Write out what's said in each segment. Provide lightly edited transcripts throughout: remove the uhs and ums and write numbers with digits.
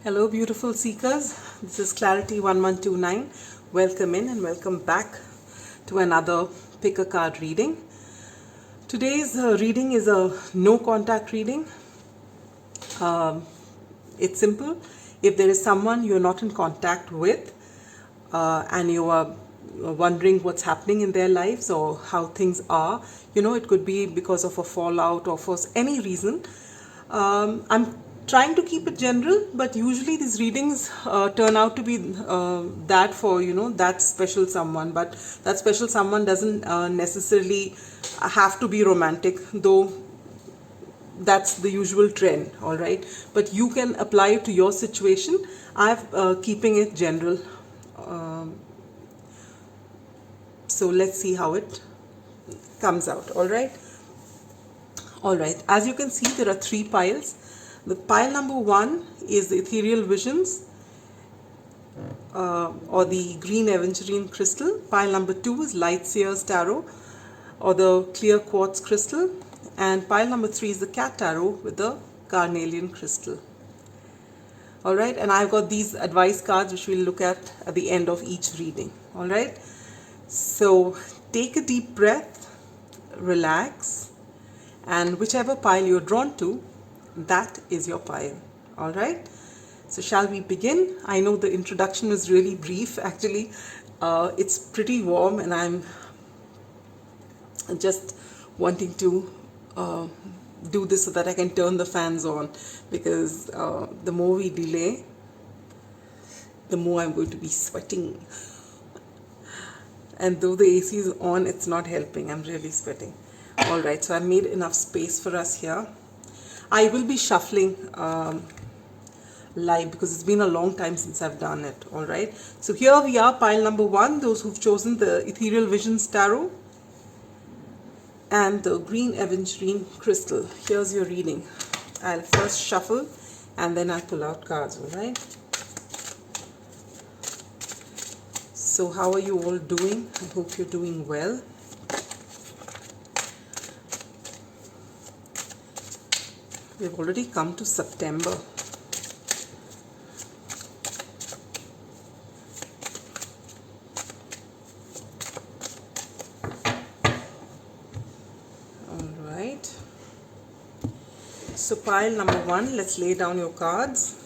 Hello beautiful seekers, this is Clarity1129. Welcome in and welcome back to another pick a card reading. Today's reading is a no contact reading. It's simple. If there is someone you're not in contact with and you are wondering what's happening in their lives or how things are, it could be because of a fallout or for any reason. I'm trying to keep it general, but usually these readings turn out to be that for that special someone, but that special someone doesn't necessarily have to be romantic, though that's the usual trend. All right, but you can apply it to your situation. I'm keeping it general, so let's see how it comes out. All right, as you can see, there are three piles. The pile number 1 is the Ethereal Visions or the green Aventurine crystal. Pile number 2 is Lightseer's Tarot or the clear Quartz crystal. And pile number 3 is the Cat Tarot with the Carnelian crystal. Alright, and I've got these advice cards which we'll look at the end of each reading. Alright, so take a deep breath, relax, and whichever pile you're drawn to, that is your pile. All right, so shall we begin? I know the introduction was really brief. Actually, it's pretty warm and I'm just wanting to do this so that I can turn the fans on, because the more we delay, the more I'm going to be sweating. And though the AC is on, it's not helping. I'm really sweating. All right, so I've made enough space for us here. I will be shuffling live because it's been a long time since I've done it. All right, so here we are, pile number 1, those who've chosen the Ethereal Visions Tarot and the green Aventurine crystal. Here's your reading. I'll first shuffle and then I'll pull out cards. All right, so how are you all doing? I hope you're doing well. We've already come to September. All right. So pile number 1, let's lay down your cards.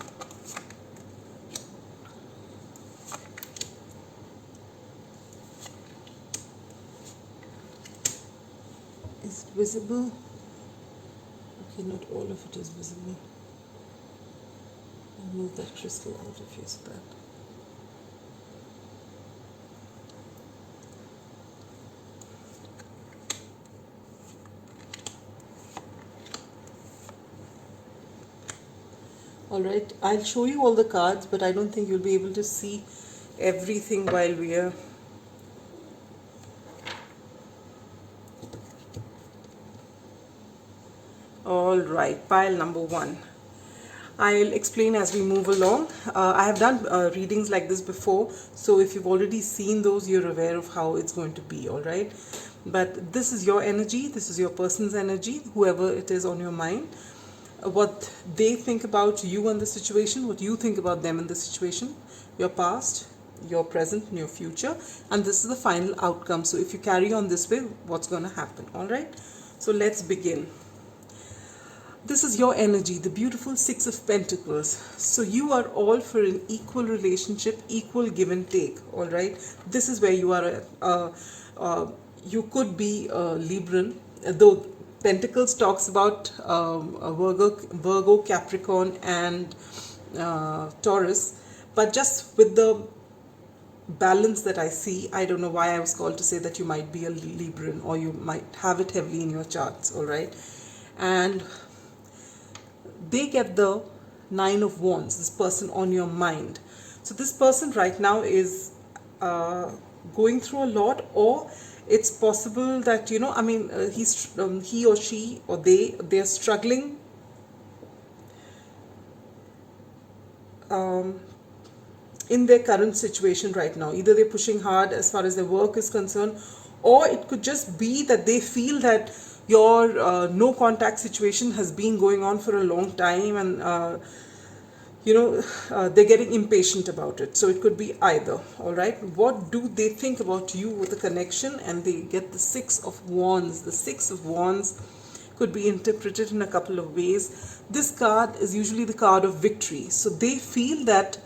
Is it visible? Okay, not all of it is visible. I'll move that crystal out of here so that. Alright, I'll show you all the cards, but I don't think you'll be able to see everything while we are. Alright, pile number 1. I'll explain as we move along. I have done readings like this before, so if you've already seen those, you're aware of how it's going to be. Alright, but this is your energy, this is your person's energy, whoever it is on your mind. What they think about you and the situation, what you think about them and the situation, your past, your present and your future, and this is the final outcome. So if you carry on this way, what's going to happen? Alright, so let's begin. This is your energy, the beautiful 6 of Pentacles. So you are all for an equal relationship, equal give and take. All right, this is where you are. You could be Libran, though Pentacles talks about Virgo, Capricorn, and Taurus. But just with the balance that I see, I don't know why I was called to say that you might be a Libran or you might have it heavily in your charts. All right, and they get the 9 of Wands, this person on your mind. So this person right now is going through a lot, or it's possible that he or she or they're struggling in their current situation right now. Either they're pushing hard as far as their work is concerned, or it could just be that they feel that your no contact situation has been going on for a long time, and they're getting impatient about it. So it could be either. All right, what do they think about you with the connection? And they get the Six of Wands. The Six of Wands could be interpreted in a couple of ways. This card is usually the card of victory. So they feel that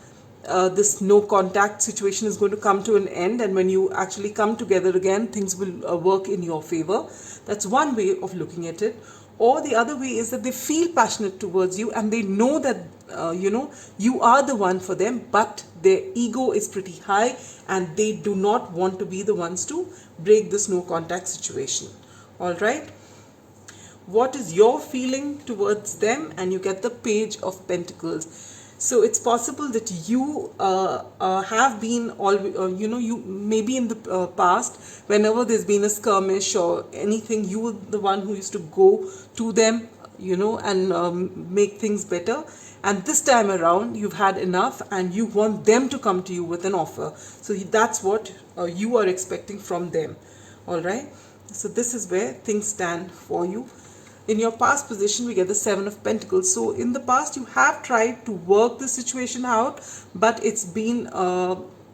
this no contact situation is going to come to an end, and when you actually come together again, things will work in your favor. That's one way of looking at it. Or the other way is that they feel passionate towards you, and they know that you are the one for them, but their ego is pretty high and they do not want to be the ones to break this no contact situation. All right, what is your feeling towards them? And you get the Page of Pentacles. So it's possible that you have been you maybe in the past, whenever there's been a skirmish or anything, you were the one who used to go to them, and make things better. And this time around, you've had enough and you want them to come to you with an offer. So that's what you are expecting from them. All right. So this is where things stand for you. In your past position, we get the Seven of Pentacles. So in the past, you have tried to work the situation out, but it's been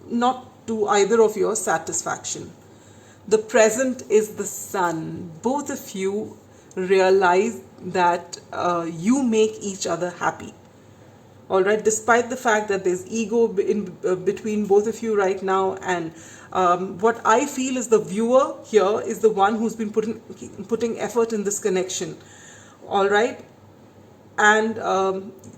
not to either of your satisfaction. The present is the Sun. Both of you realize that you make each other happy. All right, despite the fact that there's ego in between both of you right now, and what I feel is the viewer here is the one who's been putting effort in this connection. All right, and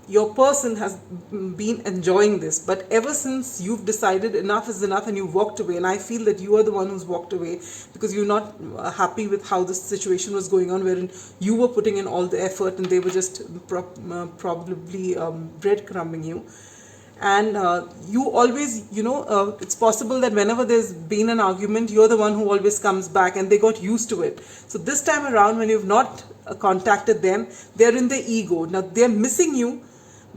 your person has been enjoying this, but ever since you've decided enough is enough and you walked away, and I feel that you are the one who's walked away because you're not happy with how this situation was going on, wherein you were putting in all the effort and they were just probably breadcrumbing you. And you always, it's possible that whenever there's been an argument, you're the one who always comes back, and they got used to it. So this time around, when you've not contacted them, they're in their ego. Now they're missing you,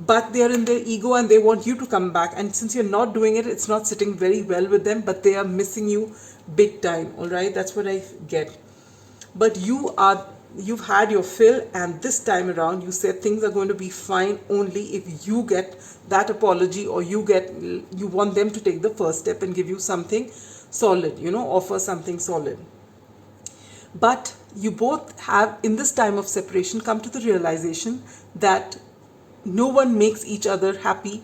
but they're in their ego and they want you to come back. And since you're not doing it, it's not sitting very well with them, but they are missing you big time. All right, that's what I get. But you've had your fill, and this time around you said things are going to be fine only if you get that apology, or you want them to take the first step and give you something solid, offer something solid. But you both have, in this time of separation, come to the realization that no one makes each other happy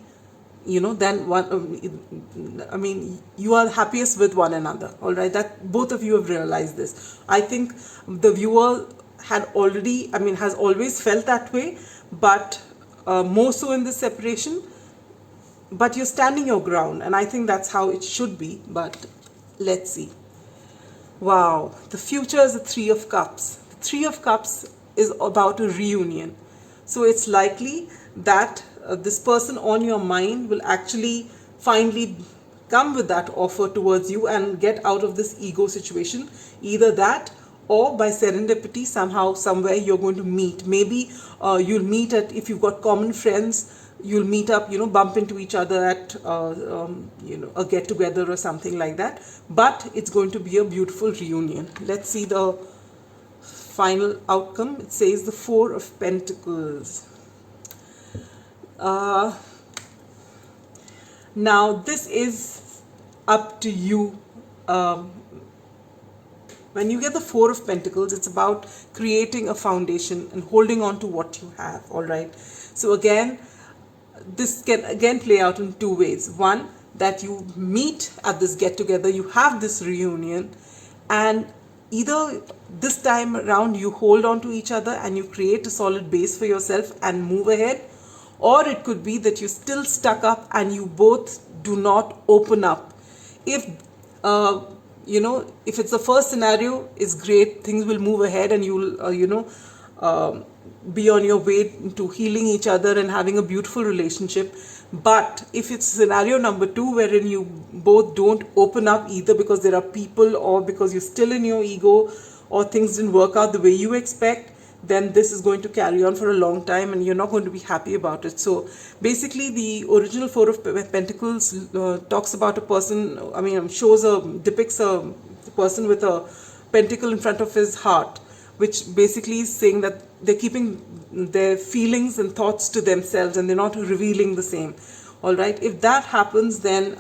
than one. You are happiest with one another. All right, that both of you have realized this. I think the viewer has always felt that way, but more so in this separation. But you're standing your ground, and I think that's how it should be. But let's see. Wow, the future is the Three of Cups. The Three of Cups is about a reunion. So it's likely that this person on your mind will actually finally come with that offer towards you and get out of this ego situation. Either that, or by serendipity, somehow, somewhere you're going to meet. Maybe you'll meet at, if you've got common friends, you'll meet up, bump into each other at, a get together or something like that. But it's going to be a beautiful reunion. Let's see the final outcome. It says the Four of Pentacles. Now this is up to you. When you get the Four of Pentacles, it's about creating a foundation and holding on to what you have. All right. So again, this can again play out in two ways. One, that you meet at this get together, you have this reunion, and either this time around you hold on to each other and you create a solid base for yourself and move ahead, or it could be that you're still stuck up and you both do not open up. If if it's the first scenario, it's great, things will move ahead and you'll be on your way to healing each other and having a beautiful relationship. But if it's scenario number two, wherein you both don't open up, either because there are people or because you're still in your ego, or things didn't work out the way you expect, then this is going to carry on for a long time and you're not going to be happy about it. So basically the original Four of Pentacles talks about a person, depicts a person with a pentacle in front of his heart. which basically is saying that they're keeping their feelings and thoughts to themselves and they're not revealing the same. All right, if that happens, then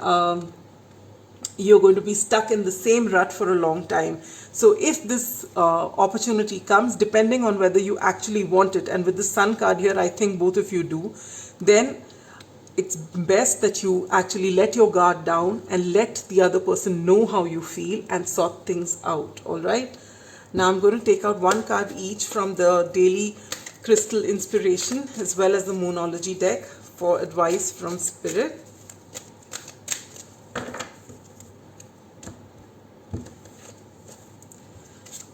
you're going to be stuck in the same rut for a long time. So if this opportunity comes, depending on whether you actually want it, and with the Sun card here, I think both of you do, then it's best that you actually let your guard down and let the other person know how you feel and sort things out. All right, now I'm going to take out one card each from the daily crystal inspiration as well as the Moonology deck for advice from Spirit.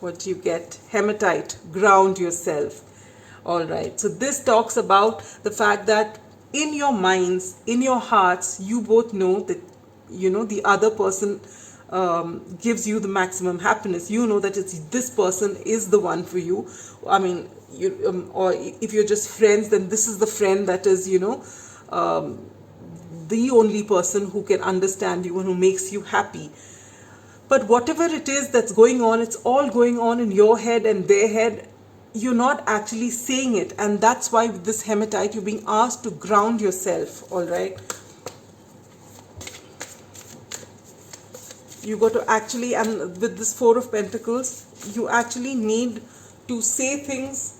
What do you get? Hematite, ground yourself. All right, so this talks about the fact that in your minds, in your hearts, you both know that, you know, the other person gives you the maximum happiness. You know that it's this person is the one for you. I mean, or if you're just friends, then this is the friend that is, you know, the only person who can understand you and who makes you happy. But whatever it is that's going on, it's all going on in your head and their head. You're not actually saying it. And that's why with this hematite, you're being asked to ground yourself. All right. You got to actually, and with this Four of Pentacles, you actually need to say things.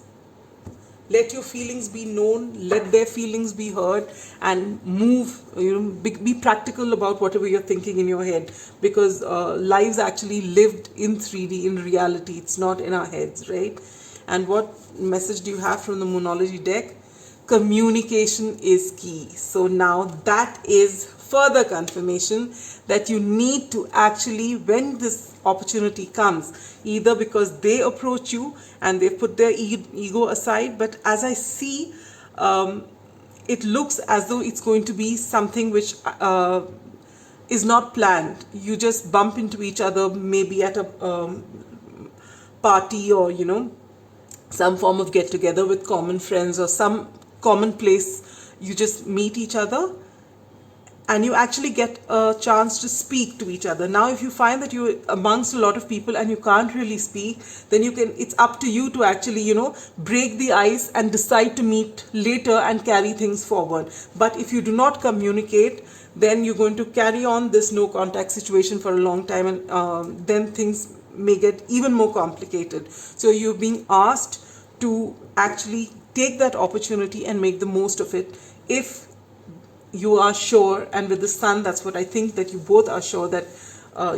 Let your feelings be known, let their feelings be heard, and move, you know, be practical about whatever you're thinking in your head, because lives actually lived in 3D, in reality. It's not in our heads, right? And what message do you have from the Moonology deck? Communication is key. So now that is further confirmation that you need to actually, when this opportunity comes, either because they approach you and they put their ego aside, but as I see, it looks as though it's going to be something which is not planned. You just bump into each other, maybe at a party, or, you know, some form of get together with common friends or some common place. You just meet each other and you actually get a chance to speak to each other. Now, if you find that you're amongst a lot of people and you can't really speak, then you can, it's up to you to actually, you know, break the ice and decide to meet later and carry things forward. But if you do not communicate, then you're going to carry on this no contact situation for a long time, and then things may get even more complicated. So you're being asked to actually take that opportunity and make the most of it if you are sure. And with the Sun, that's what I think, that you both are sure that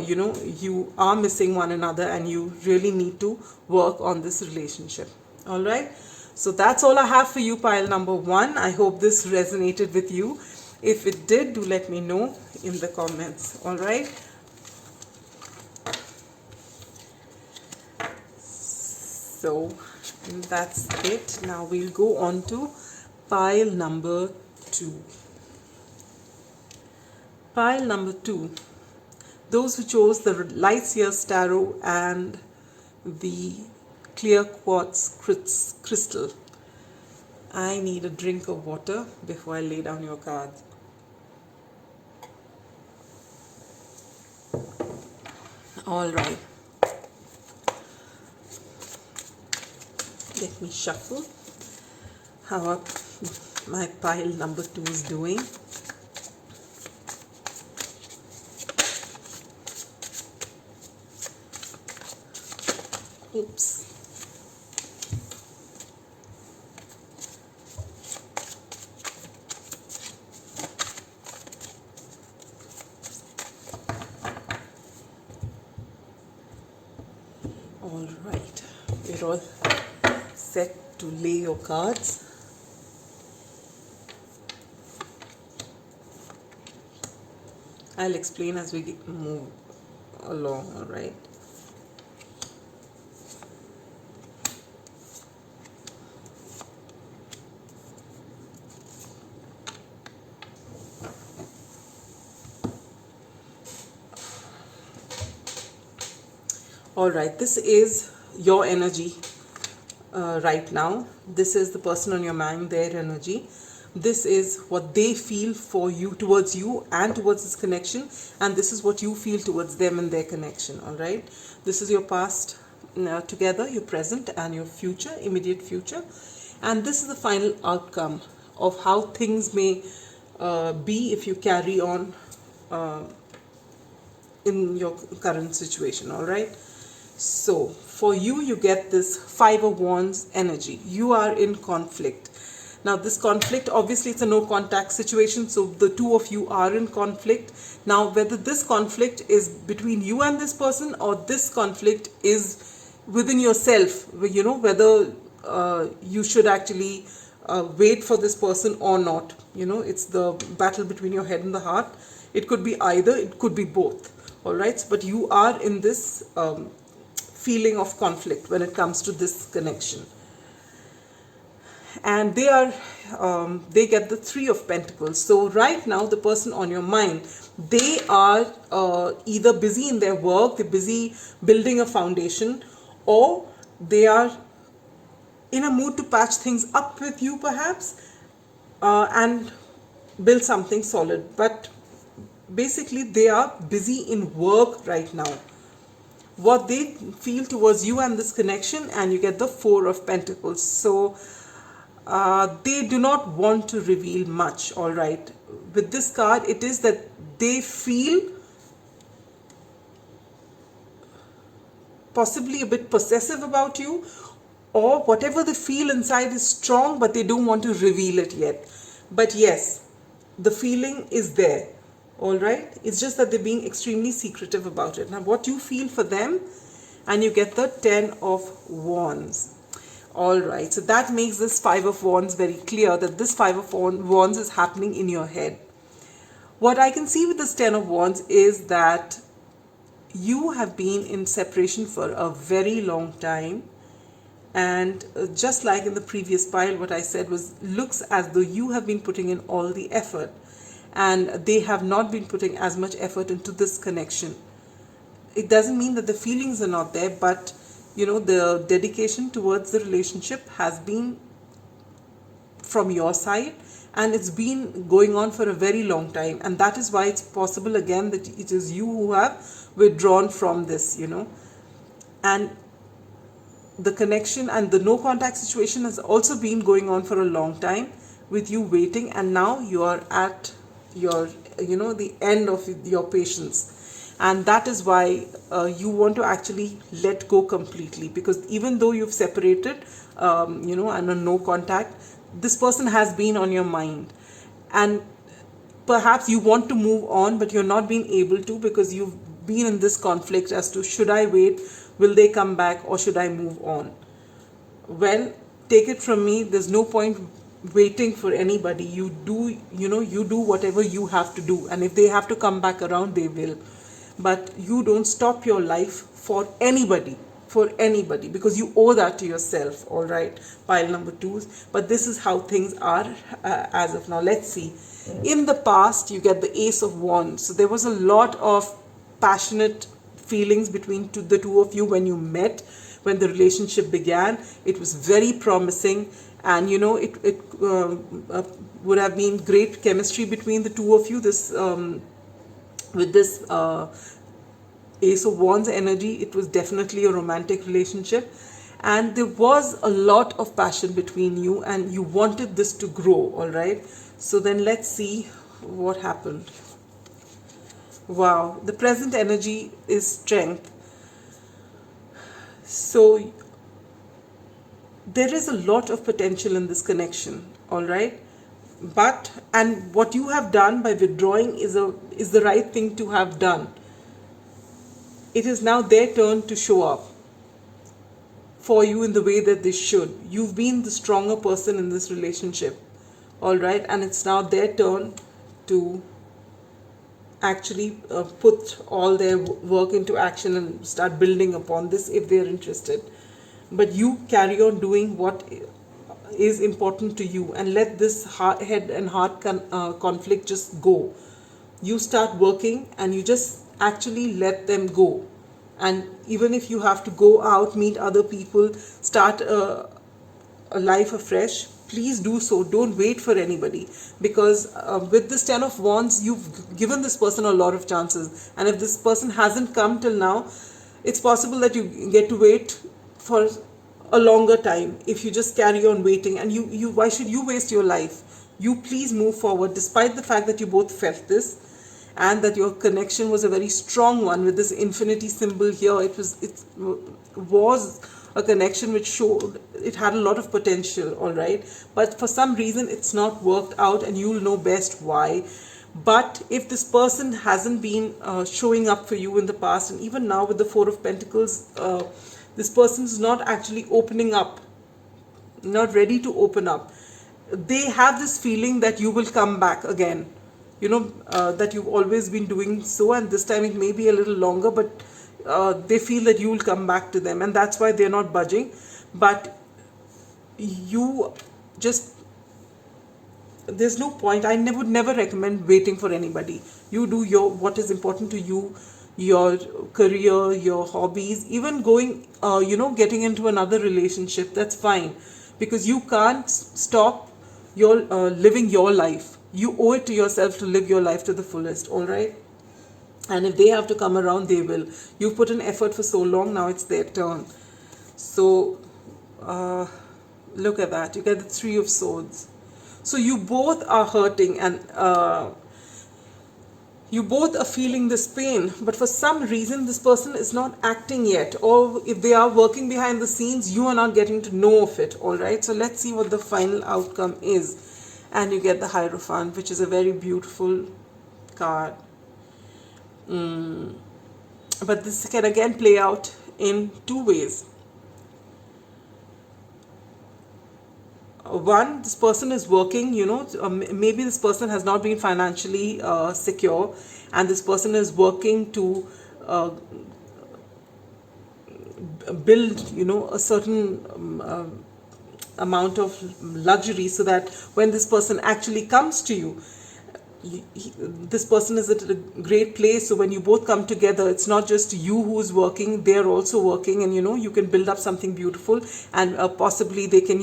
you know, you are missing one another and you really need to work on this relationship. All right, so that's all I have for you, pile number 1. I hope this resonated with you. If it did, do let me know in the comments. All right, so that's it. Now we'll go on to pile number 2. Pile number 2, those who chose the Light Seers Tarot and the clear quartz crystal. I need a drink of water before I lay down your cards. All right. Let me shuffle how my pile number 2 is doing. Oops. All right, we're all set to lay your cards. I'll explain as we move along, all right? All right, this is your energy right now. This is the person on your mind, their energy. This is what they feel for you, towards you and towards this connection. And this is what you feel towards them and their connection. All right, this is your past together, your present and your future, immediate future. And this is the final outcome of how things may be if you carry on in your current situation. All right, so for you, you get this Five of Wands energy. You are in conflict. Now this conflict, obviously it's a no contact situation, so the two of you are in conflict. Now whether this conflict is between you and this person, or this conflict is within yourself, you know, whether you should actually wait for this person or not, you know, it's the battle between your head and the heart. It could be either, it could be both. All right, but you are in this feeling of conflict when it comes to this connection. And they are they get the Three of Pentacles. So right now the person on your mind, they are either busy in their work, they're busy building a foundation, or they are in a mood to patch things up with you perhaps, and build something solid. But basically they are busy in work right now, what they feel towards you and this connection. And you get the Four of Pentacles. So they do not want to reveal much. All right, with this card, it is that they feel possibly a bit possessive about you, or whatever they feel inside is strong, but they don't want to reveal it yet. But yes, the feeling is there. All right, it's just that they're being extremely secretive about it. Now what you feel for them, and you get the Ten of Wands. All right, so that makes this Five of Wands very clear that this Five of Wands is happening in your head. What I can see with this Ten of Wands is that you have been in separation for a very long time. And just like in the previous pile, what I said was, looks as though you have been putting in all the effort, and they have not been putting as much effort into this connection. It doesn't mean that the feelings are not there, but you know, the dedication towards the relationship has been from your side, and it's been going on for a very long time. And that is why it's possible again that it is you who have withdrawn from this, you know. And the connection and the no contact situation has also been going on for a long time, with you waiting, and now you are at your, you know, the end of your patience. And that is why you want to actually let go completely, because even though you've separated, you know, and a no contact, this person has been on your mind, and perhaps you want to move on, but you're not being able to, because you've been in this conflict as to, should I wait, will they come back, or should I move on? Well, take it from me, there's no point waiting for anybody. You do, you know, you do whatever you have to do, and if they have to come back around, they will. But you don't stop your life for anybody, because you owe that to yourself. All right, pile number 2. But this is how things are as of now. Let's see. In the past, you get the Ace of Wands. So there was a lot of passionate feelings between the two of you when you met, when the relationship began. It was very promising, and you know, it would have been great chemistry between the two of you. This with this Ace of Wands energy, it was definitely a romantic relationship, and there was a lot of passion between you, and you wanted this to grow. All right, so then let's see what happened. Wow, the present energy is strength. So there is a lot of potential in this connection. All right, but, and what you have done by withdrawing is the right thing to have done. It is now their turn to show up for you in the way that they should. You've been the stronger person in this relationship. All right, and it's now their turn to actually put all their work into action and start building upon this if they're interested. But you carry on doing what is important to you, and let this head and heart conflict just go. You start working, and you just actually let them go. And even if you have to go out, meet other people, start a life afresh, please do so. Don't wait for anybody, because with this Ten of Wands, you've given this person a lot of chances, and if this person hasn't come till now, it's possible that you get to wait for a longer time if you just carry on waiting. And you why should you waste your life? You please move forward, despite the fact that you both felt this and that your connection was a very strong one with this infinity symbol here. It was a connection which showed it had a lot of potential, all right, but for some reason it's not worked out, and you'll know best why. But if this person hasn't been showing up for you in the past, and even now with the Four of Pentacles, this person is not actually opening up, not ready to open up. They have this feeling that you will come back again, that you've always been doing so, and this time it may be a little longer, but they feel that you will come back to them, and that's why they're not budging. But you just, there's no point. I would never recommend waiting for anybody. You do what is important to you, your career, your hobbies, even going getting into another relationship. That's fine, because you can't stop your living your life. You owe it to yourself to live your life to the fullest, all right? And if they have to come around, they will. You've put in effort for so long, now it's their turn. So look at that, you get the Three of Swords. So you both are hurting, and you both are feeling this pain, but for some reason this person is not acting yet, or if they are working behind the scenes, you are not getting to know of it, all right? So let's see what the final outcome is. And you get the Hierophant, which is a very beautiful card. But this can again play out in two ways. One, this person is working, maybe this person has not been financially secure, and this person is working to build, a certain amount of luxury, so that when this person actually comes to you, this person is at a great place. So when you both come together, it's not just you who's working, they're also working, and you can build up something beautiful, and possibly they can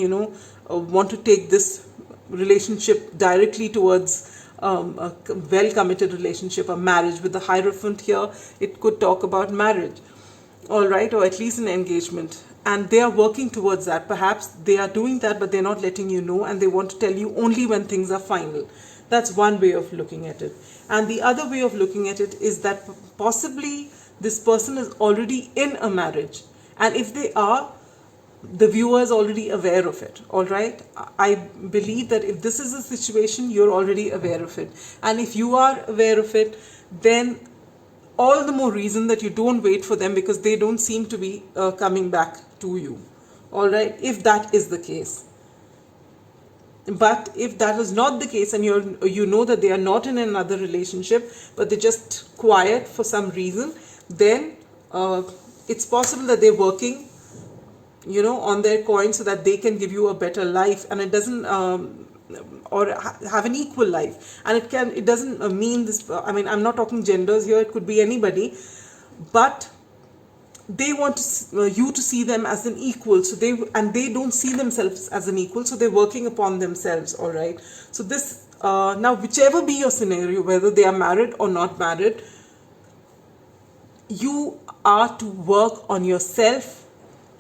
want to take this relationship directly towards a well committed relationship, a marriage. With the Hierophant here, it could talk about marriage, all right, or at least an engagement, and they are working towards that. Perhaps they are doing that, but they're not letting you know, and they want to tell you only when things are final. That's one way of looking at it. And the other way of looking at it is that possibly this person is already in a marriage, and if they are, the viewer is already aware of it, all right? I believe that if this is a situation, you're already aware of it, and if you are aware of it, then all the more reason that you don't wait for them, because they don't seem to be coming back to you, all right, if that is the case. But if that is not the case, and you know that they are not in another relationship, but they're just quiet for some reason, then it's possible that they're working on their coin, so that they can give you a better life, and it doesn't or have an equal life. And it doesn't mean this, I'm not talking genders here, it could be anybody, but they want you to see them as an equal. So they don't see themselves as an equal, so they're working upon themselves, all right? So this now, whichever be your scenario, whether they are married or not married, you are to work on yourself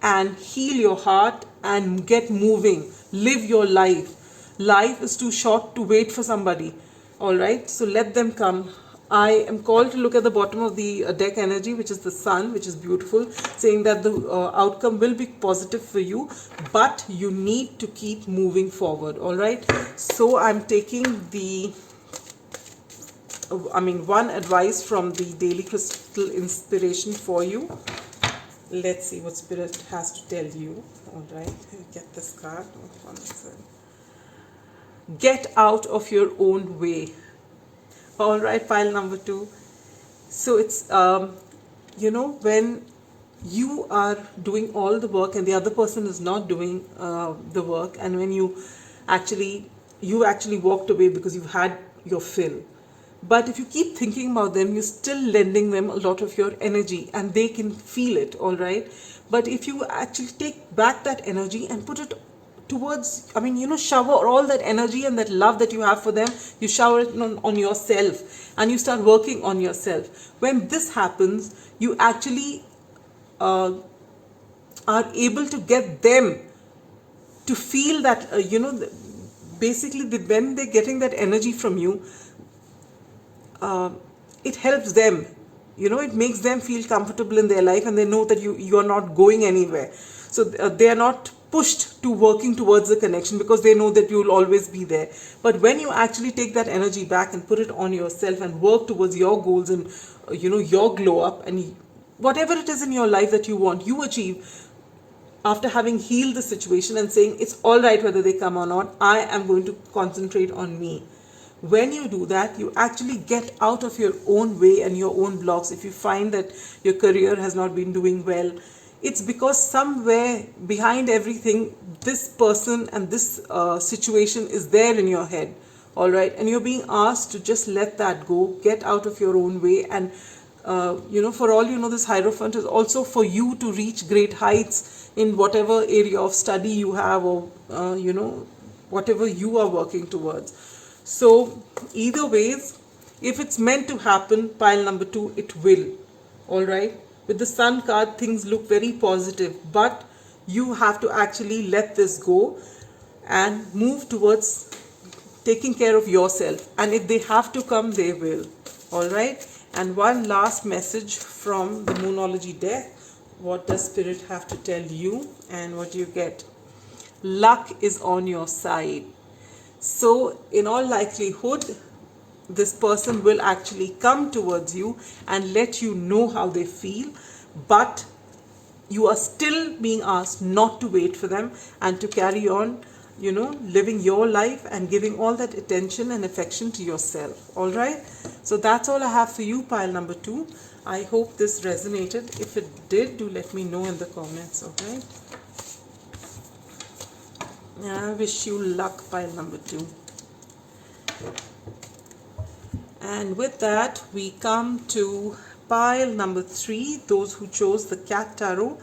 and heal your heart and get moving. Live your life. Life is too short to wait for somebody, all right? So let them come. I am called to look at the bottom of the deck energy, which is the Sun, which is beautiful, saying that the outcome will be positive for you, but you need to keep moving forward, all right? So I'm taking one advice from the Daily Crystal Inspiration for you. Let's see what Spirit has to tell you. All right, get this card. Get out of your own way. All right, pile number 2. So it's, when you are doing all the work and the other person is not doing the work, and when you actually walked away because you've had your fill. But if you keep thinking about them, you're still lending them a lot of your energy, and they can feel it, all right? But if you actually take back that energy and put it towards, shower all that energy and that love that you have for them, you shower it on yourself, and you start working on yourself. When this happens, you actually uh, are able to get them to feel that, basically when they're getting that energy from you, it helps them, it makes them feel comfortable in their life, and they know that you are not going anywhere. So they are not pushed to working towards the connection, because they know that you will always be there. But when you actually take that energy back and put it on yourself and work towards your goals and your glow up, and whatever it is in your life that you want, you achieve after having healed the situation and saying it's all right whether they come or not, I am going to concentrate on me. When you do that, you actually get out of your own way and your own blocks. If you find that your career has not been doing well, it's because somewhere behind everything, this person and this situation is there in your head. All right, and you're being asked to just let that go, get out of your own way, and for all you know, this Hierophant is also for you to reach great heights in whatever area of study you have, or whatever you are working towards. So either ways, if it's meant to happen, pile number 2, it will. All right, with the Sun card, things look very positive, but you have to actually let this go and move towards taking care of yourself. And if they have to come, they will. All right. And one last message from the Moonology deck. What does Spirit have to tell you, and what do you get? Luck is on your side. So in all likelihood, this person will actually come towards you and let you know how they feel, but you are still being asked not to wait for them and to carry on, living your life and giving all that attention and affection to yourself. All right. So that's all I have for you, pile number 2. I hope this resonated. If it did, do let me know in the comments. All right. I wish you luck, pile number 2. And with that, we come to pile number 3, those who chose the Cat Tarot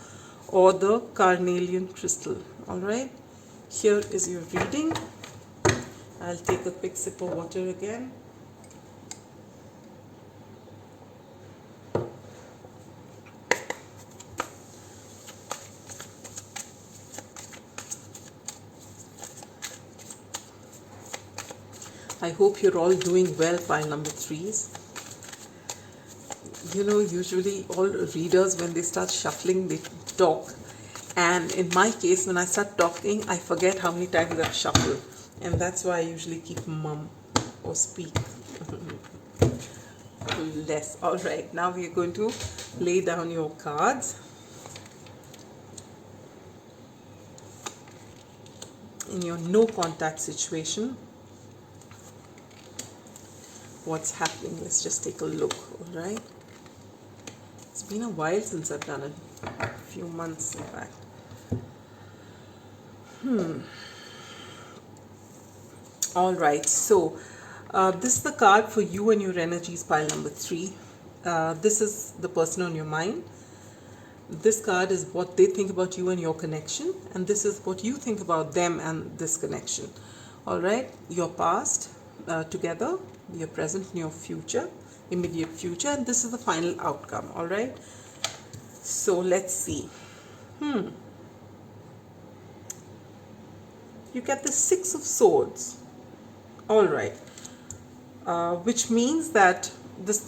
or the Carnelian crystal. All right. Here is your reading. I'll take a quick sip of water again. I hope you're all doing well, pile number 3s. Usually all readers, when they start shuffling, they talk. And in my case, when I start talking, I forget how many times I've shuffled. And that's why I usually keep mum or speak less. All right, now we are going to lay down your cards. In your no contact situation, what's happening? Let's just take a look. All right, it's been a while since I've done it, a few months in fact. All right, so this is the card for you and your energies, pile number 3. This is the person on your mind. This card is what they think about you and your connection, and this is what you think about them and this connection. All right, your past together, your present and your future, immediate future, and this is the final outcome. All right, so let's see. You get the 6 of Swords. All right, which means that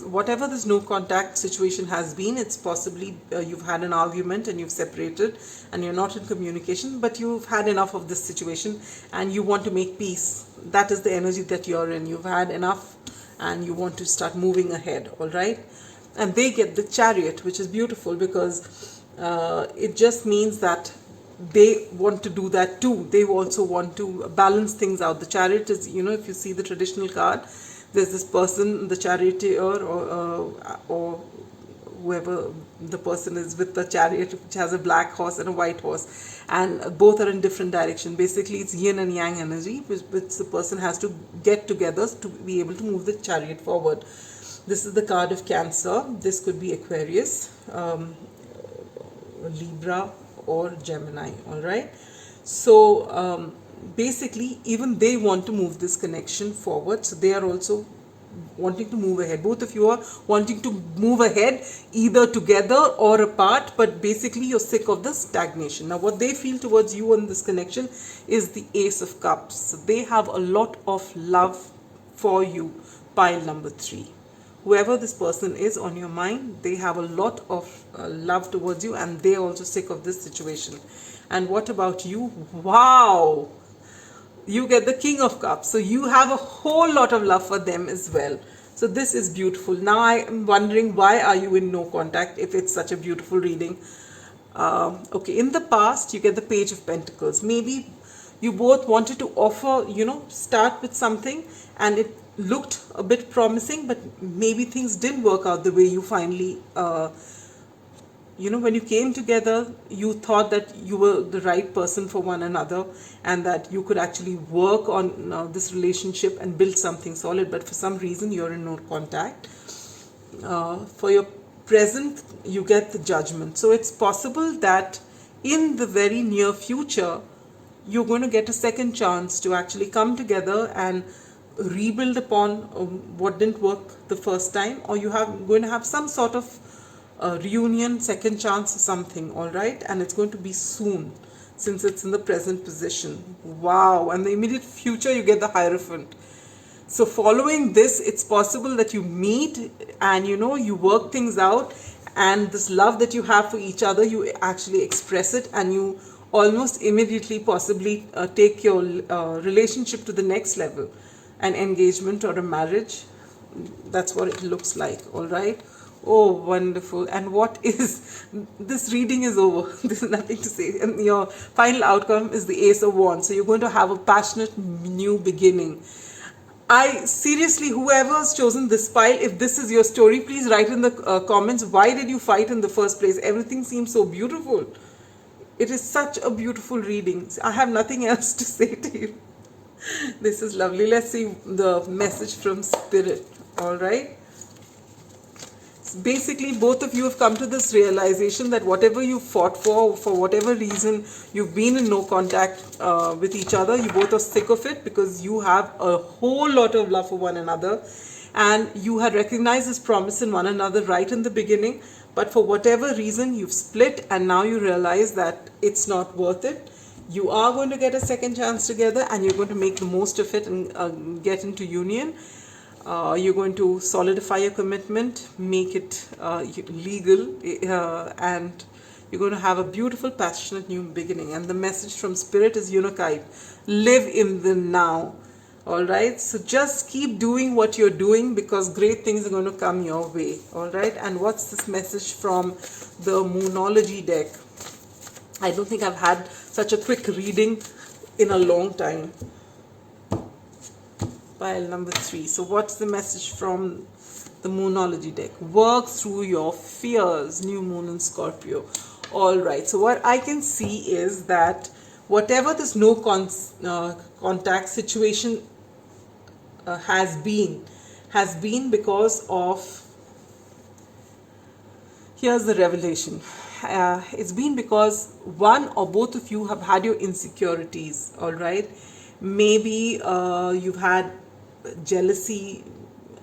whatever this no contact situation has been, it's possibly you've had an argument and you've separated and you're not in communication, but you've had enough of this situation and you want to make peace. That is the energy that you're in. You've had enough and you want to start moving ahead. All right, and they get the Chariot, which is beautiful, because it just means that they want to do that too. They also want to balance things out. The Chariot is, if you see the traditional card, there's this person, the charioteer, or whoever the person is with the chariot, which has a black horse and a white horse, and both are in different direction. Basically, it's yin and yang energy, which the person has to get together to be able to move the chariot forward. This is the card of Cancer. This could be Aquarius, Libra, or Gemini. All right, so basically even they want to move this connection forward, so they are also wanting to move ahead. Both of you are wanting to move ahead, either together or apart, but basically you're sick of the stagnation. Now what they feel towards you in this connection is the Ace of Cups. So they have a lot of love for you, pile number 3. Whoever this person is on your mind, they have a lot of love towards you, and they're also sick of this situation. And what about you? Wow! You get the King of Cups. So you have a whole lot of love for them as well. So this is beautiful. Now I am wondering, why are you in no contact if it's such a beautiful reading? Okay, in the past, you get the Page of Pentacles. Maybe you both wanted to offer, start with something, and it looked a bit promising, but maybe things didn't work out the way you finally when you came together, you thought that you were the right person for one another, and that you could actually work on this relationship and build something solid. But for some reason, you're in no contact. For your present, you get the Judgment. So it's possible that in the very near future, you're going to get a second chance to actually come together and rebuild upon what didn't work the first time, or you have going to have some sort of reunion, second chance or something. All right, and it's going to be soon, since it's in the present position. Wow. And the immediate future, you get the Hierophant. So following this, it's possible that you meet and you work things out, and this love that you have for each other, you actually express it, and you almost immediately possibly take your relationship to the next level, an engagement or a marriage. That's what it looks like. All right. Oh, wonderful. And what is this reading is over. There's nothing to say. And your final outcome is the Ace of Wands. So you're going to have a passionate new beginning. I seriously, whoever has chosen this pile, if this is your story, please write in the comments, why did you fight in the first place? Everything seems so beautiful. It is such a beautiful reading. I have nothing else to say to you. This is lovely. Let's see the message from Spirit. All right. Basically, both of you have come to this realization that whatever you fought for whatever reason, you've been in no contact with each other. You both are sick of it, because you have a whole lot of love for one another, and you had recognized this promise in one another right in the beginning. But for whatever reason, you've split, and now you realize that it's not worth it. You are going to get a second chance together, and you're going to make the most of it and get into union. You're going to solidify your commitment, make it legal, and you're going to have a beautiful, passionate new beginning. And the message from Spirit is Unakite. Live in the now. All right. So just keep doing what you're doing, because great things are going to come your way. All right. And what's this message from the Moonology deck? I don't think I've had such a quick reading in a long time. Pile number 3. So what's the message from the Moonology deck? Work through your fears. New moon in Scorpio. All right. So what I can see is that whatever this no contact situation has been because of, here's the revelation. It's been because one or both of you have had your insecurities. All right. Maybe you've had jealousy,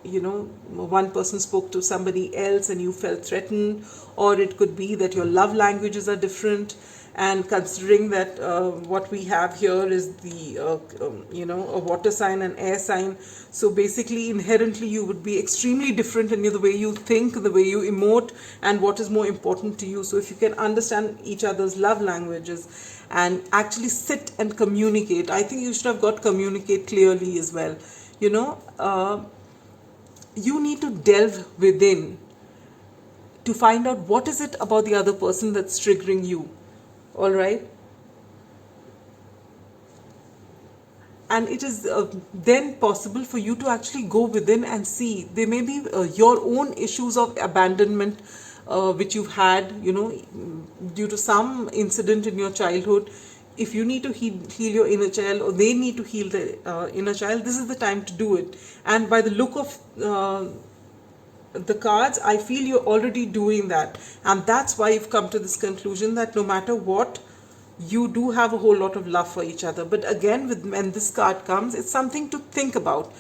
one person spoke to somebody else and you felt threatened, or it could be that your love languages are different. And considering that what we have here is the a water sign and air sign, so basically inherently you would be extremely different in the way you think, the way you emote, and what is more important to you. So if you can understand each other's love languages and actually sit and communicate, I think you should have got communicate clearly as well. You need to delve within to find out what is it about the other person that's triggering you. All right. And it is then possible for you to actually go within and see. There may be your own issues of abandonment which you've had, due to some incident in your childhood. If you need to heal your inner child, or they need to heal the inner child, this is the time to do it. And by the look of the cards, I feel you're already doing that, and that's why you've come to this conclusion that no matter what, you do have a whole lot of love for each other. But again, when this card comes, it's something to think about.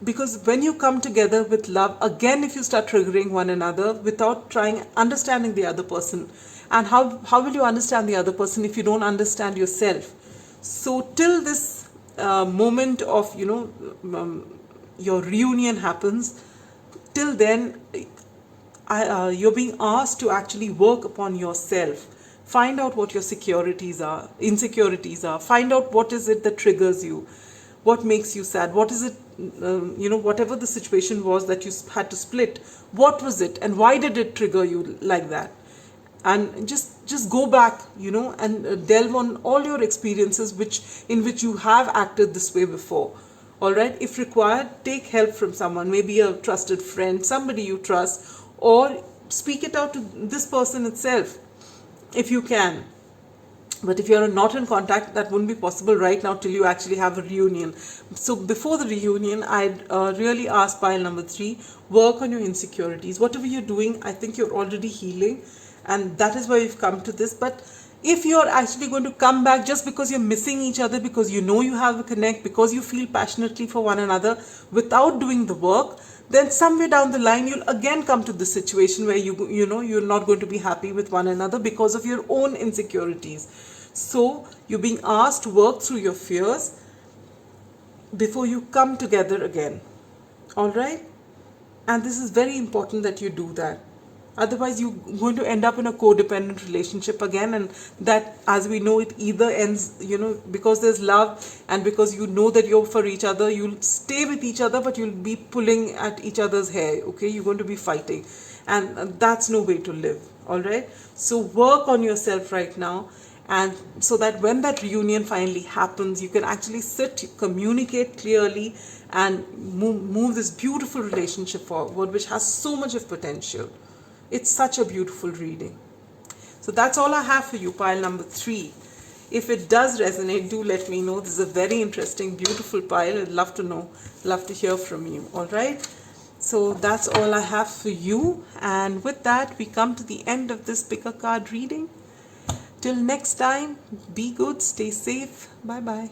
because when you come together with love, again, if you start triggering one another without understanding the other person, and how will you understand the other person if you don't understand yourself? So till this moment of your reunion happens, till then you're being asked to actually work upon yourself. Find out what your insecurities are. Find out what is it that triggers you, what makes you sad, what is it, whatever the situation was that you had to split, what was it and why did it trigger you like that? And just go back, and delve on all your experiences in which you have acted this way before. All right, if required, take help from someone, maybe a trusted friend, somebody you trust, or speak it out to this person itself if you can. But if you're not in contact, that wouldn't be possible right now till you actually have a reunion. So before the reunion, I'd really ask pile number 3, work on your insecurities. Whatever you're doing, I think you're already healing, and that is why you've come to this. But if you're actually going to come back just because you're missing each other, because you have a connect, because you feel passionately for one another without doing the work, then somewhere down the line you'll again come to the situation where you're not going to be happy with one another because of your own insecurities. So you're being asked to work through your fears before you come together again. All right? And this is very important that you do that. Otherwise, you're going to end up in a codependent relationship again, and that, as we know, it either ends, because there's love and because that you're for each other, you'll stay with each other, but you'll be pulling at each other's hair, okay? You're going to be fighting, and that's no way to live, all right? So work on yourself right now, and so that when that reunion finally happens, you can actually sit, communicate clearly, and move this beautiful relationship forward, which has so much of potential. It's such a beautiful reading. So that's all I have for you, pile number 3. If it does resonate, do let me know. This is a very interesting, beautiful pile. I'd love to know, love to hear from you. All right. So that's all I have for you. And with that, we come to the end of this pick a card reading. Till next time, be good, stay safe. Bye-bye.